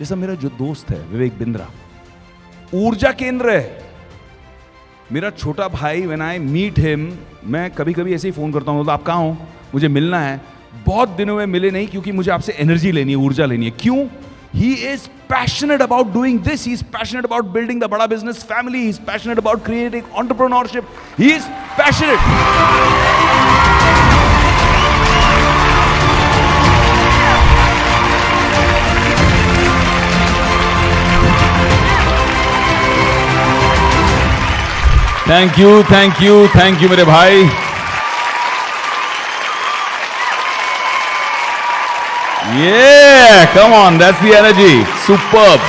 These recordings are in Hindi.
जैसा मेरा जो दोस्त है विवेक बिंद्रा, ऊर्जा केंद्र है। मेरा छोटा भाई, व्हेन आई मीट हिम, मैं कभी कभी ऐसे ही फोन करता हूँ, बोलता आप कहाँ हो, मुझे मिलना है। बहुत दिनों में मिले नहीं क्योंकि मुझे आपसे एनर्जी लेनी है, ऊर्जा लेनी है। क्यों? He is passionate about doing this, he is passionate about building the बड़ा business family, he is passionate about creating entrepreneurship, he is passionate. Thank you, thank you, thank you मेरे भाई। Yeah, come on, that's the energy. Superb.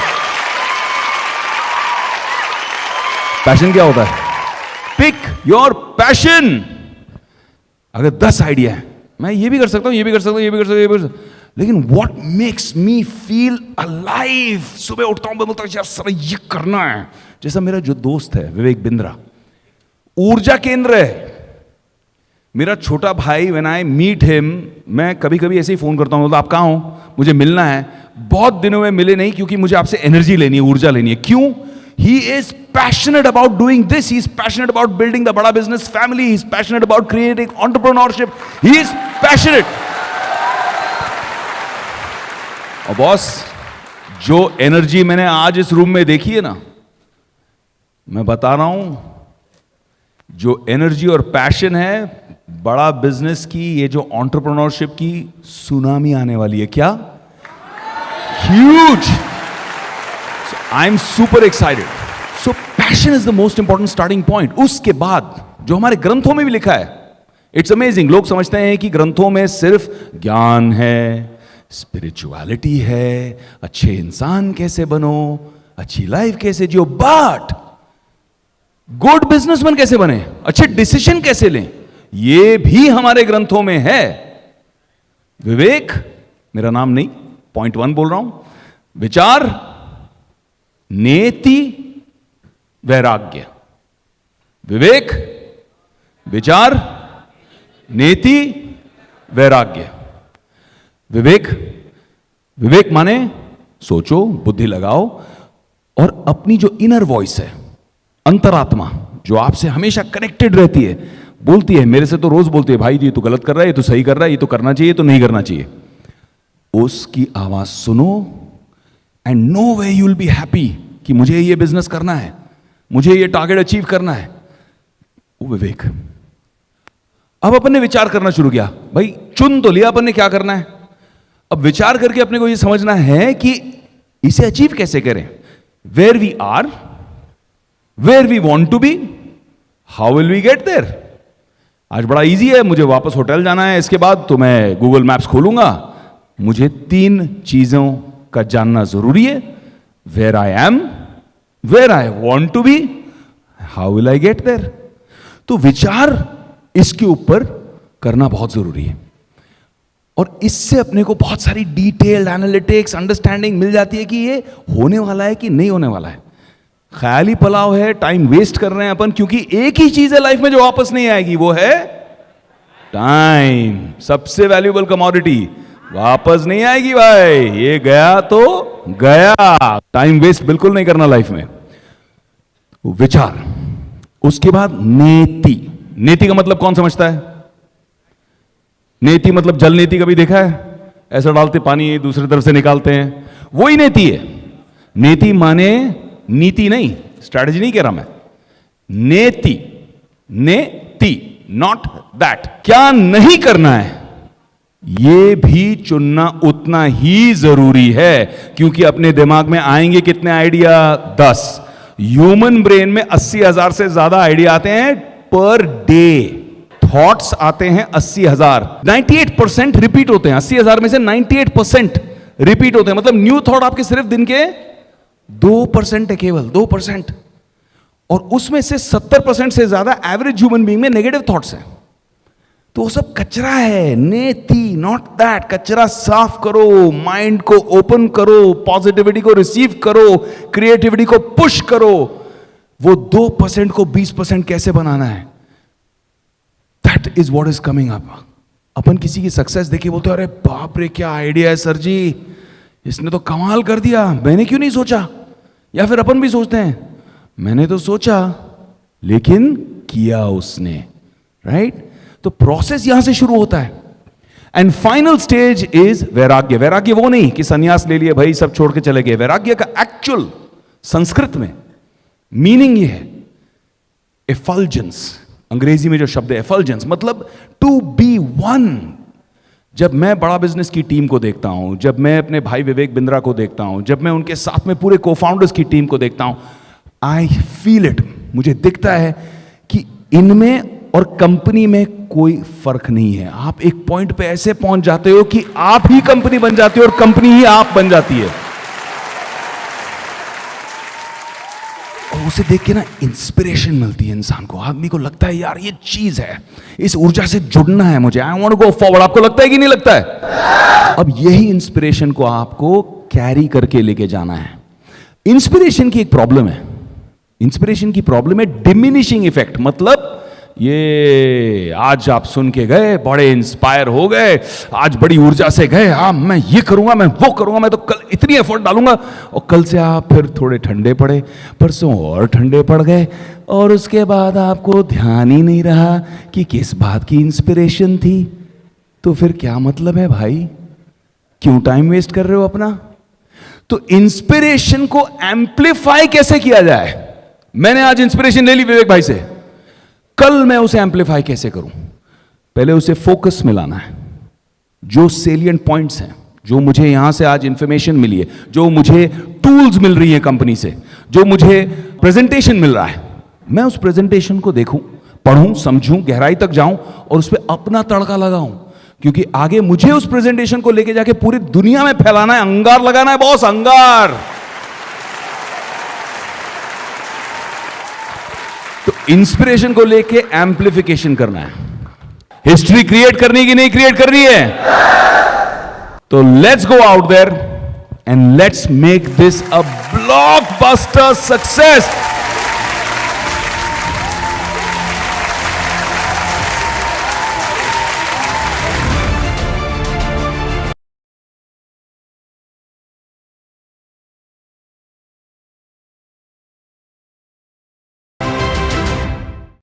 Passion क्या होता है? Pick your passion. अगर 10 आइडिया है, मैं ये भी कर सकता हूं, ये भी कर सकता हूं, ये भी कर सकता हूं, ये भी कर सकता हूं, लेकिन what makes me feel alive? सुबह उठता हूं, मैं बोलता हूं यार सर ये करना है। जैसा मेरा जो दोस्त है विवेक बिंद्रा, ऊर्जा केंद्र है। मेरा छोटा भाई, व्हेन आई मीट हिम, मैं कभी कभी ऐसे ही फोन करता हूँ, बोलता आप कहाँ हो, मुझे मिलना है। बहुत दिनों में मिले नहीं क्योंकि मुझे आपसे एनर्जी लेनी है, ऊर्जा लेनी है। क्यों? He is passionate about doing this, he is passionate about building the बड़ा business family, he is passionate about creating entrepreneurship, he is passionate. और बॉस, जो एनर्जी मैंने आज इस रूम में देखी है ना, मैं बता रहा हूं, जो एनर्जी और पैशन है, बड़ा बिजनेस की, ये जो एंटरप्रेन्योरशिप की सुनामी आने वाली है। क्या? Huge. I am super excited. So passion is the most important starting point. उसके बाद जो हमारे ग्रंथों में भी लिखा है, इट्स अमेजिंग। लोग समझते हैं कि ग्रंथों में सिर्फ ज्ञान है, स्पिरिचुअलिटी है, अच्छे इंसान कैसे बनो, अच्छी लाइफ कैसे जियो, बट गुड बिजनेसमैन कैसे बने, अच्छे डिसीजन कैसे लें, ये भी हमारे ग्रंथों में है। विवेक मेरा नाम नहीं, पॉइंट 1 बोल रहा हूं। विचार, नेति, वैराग्य। विवेक, विचार, नेति, वैराग्य। विवेक, विवेक माने सोचो, बुद्धि लगाओ, और अपनी जो इनर वॉइस है, अंतरात्मा, जो आपसे हमेशा कनेक्टेड रहती है, बोलती है, मेरे से तो रोज बोलती है, भाई ये तो गलत कर रहा है, ये तो सही कर रहा है, ये तो करना चाहिए, ये तो नहीं करना चाहिए। उसकी आवाज सुनो and no way you will be happy कि मुझे ये बिजनेस करना है, मुझे ये टारगेट अचीव करना है। वो विवेक। अब अपन ने विचार करना शुरू किया, भाई चुन तो लिया अपन ने क्या करना है, अब विचार करके अपने को ये समझना है कि इसे अचीव कैसे करें। Where we are, where we want to be, how will we get there. आज बड़ा इजी है, मुझे वापस होटल जाना है, इसके बाद तो मैं गूगल मैप्स खोलूंगा। मुझे 3 चीजों का जानना जरूरी है, where I am, where I want to be, how will I get there. तो विचार इसके ऊपर करना बहुत जरूरी है, और इससे अपने को बहुत सारी डिटेल्ड एनालिटिक्स, अंडरस्टैंडिंग मिल जाती है कि ये होने वाला है कि नहीं होने वाला है। ख्याली पलाव है, टाइम वेस्ट कर रहे हैं अपन, क्योंकि एक ही चीज है लाइफ में जो वापस नहीं आएगी, वो है टाइम। सबसे वैल्यूएबल कमोडिटी, वापस नहीं आएगी भाई, ये गया तो गया। टाइम वेस्ट बिल्कुल नहीं करना लाइफ में। विचार, उसके बाद नेति। नेति का मतलब कौन समझता है? नेति मतलब जल नेति कभी देखा है? ऐसा डालते पानी दूसरी तरफ से निकालते हैं, वही नेति है। नेति माने नीति नहीं, स्ट्रैटेजी नहीं कह रहा मैं, नेति, नेति, नॉट दैट। क्या नहीं करना है ये भी चुनना उतना ही जरूरी है, क्योंकि अपने दिमाग में आएंगे कितने आइडिया? 10। ह्यूमन ब्रेन में 80,000 से ज्यादा आइडिया आते हैं पर डे। थॉट्स आते हैं 80,000, 98% रिपीट होते हैं। 80,000 में से 98% रिपीट होते हैं, मतलब न्यू थॉट आपके सिर्फ दिन के 2% है, केवल 2%। और उसमें से 70% से ज्यादा एवरेज ह्यूमन बीइंग में नेगेटिव थॉट्स हैं। तो वो सब कचरा है, नेति, नॉट दैट। कचरा साफ करो, माइंड को ओपन करो, पॉजिटिविटी को रिसीव करो, क्रिएटिविटी को पुश करो। वो 2% को 20% कैसे बनाना है, that is what is coming up. अपन किसी की सक्सेस देखिए, बोलते हैं अरे बाप रे क्या आइडिया है सर जी, इसने तो कमाल कर दिया, मैंने क्यों नहीं सोचा। या फिर अपन भी सोचते हैं, मैंने तो सोचा लेकिन किया उसने, राइट। तो प्रोसेस यहां से शुरू होता है। एंड फाइनल स्टेज इज वैराग्य। वैराग्य वो नहीं कि सन्यास ले लिए भाई सब छोड़ के चले गए। वैराग्य का एक्चुअल संस्कृत में मीनिंग ये है एफल्जेंस। अंग्रेजी में जो शब्द है एफल्जेंस, मतलब टू बी वन। जब मैं बड़ा बिजनेस की टीम को देखता हूं, जब मैं अपने भाई विवेक बिंद्रा को देखता हूं, जब मैं उनके साथ में पूरे को-फाउंडर्स की टीम को देखता हूं, आई फील इट। मुझे दिखता है कि इनमें और कंपनी में कोई फर्क नहीं है। आप एक पॉइंट पे ऐसे पहुंच जाते हो कि आप ही कंपनी बन जाती हो और कंपनी ही आप बन जाती है। और उसे देख के ना इंस्पिरेशन मिलती है इंसान को। आदमी को लगता है यार ये चीज है, इस ऊर्जा से जुड़ना है मुझे, I want to go forward. आपको लगता है कि नहीं लगता है? अब यही इंस्पिरेशन को आपको कैरी करके लेके जाना है। इंस्पिरेशन की एक प्रॉब्लम है। इंस्पिरेशन की प्रॉब्लम है डिमिनिशिंग इफेक्ट। मतलब ये आज आप सुन के गए, बड़े इंस्पायर हो गए, आज बड़ी ऊर्जा से गए, हाँ मैं ये करूंगा, मैं वो करूंगा, मैं तो कल इतनी एफर्ट डालूंगा, और कल से आप फिर थोड़े ठंडे पड़े, परसों और ठंडे पड़ गए, और उसके बाद आपको ध्यान ही नहीं रहा कि किस बात की इंस्पिरेशन थी। तो फिर क्या मतलब है भाई? क्यों टाइम वेस्ट कर रहे हो अपना? तो इंस्पिरेशन को एम्प्लीफाई कैसे किया जाए? मैंने आज इंस्पिरेशन ले ली विवेक भाई से, कल मैं उसे एम्प्लीफाई कैसे करूं? पहले उसे फोकस में लाना है। जो सेलिएंट पॉइंट्स हैं, जो मुझे यहां से आज इंफॉर्मेशन मिली है, जो मुझे टूल्स मिल रही है कंपनी से, जो मुझे प्रेजेंटेशन मिल रहा है, मैं उस प्रेजेंटेशन को देखूं, पढ़ूं, समझूं, गहराई तक जाऊं और उस पर अपना तड़का लगाऊं। क्योंकि आगे मुझे उस प्रेजेंटेशन को लेके जाके पूरी दुनिया में फैलाना है, अंगार लगाना है बॉस, अंगार। तो इंस्पिरेशन को लेके एम्प्लीफिकेशन करना है। हिस्ट्री क्रिएट करनी कि नहीं क्रिएट करनी है? तो let's go out there and let's make this a blockbuster success.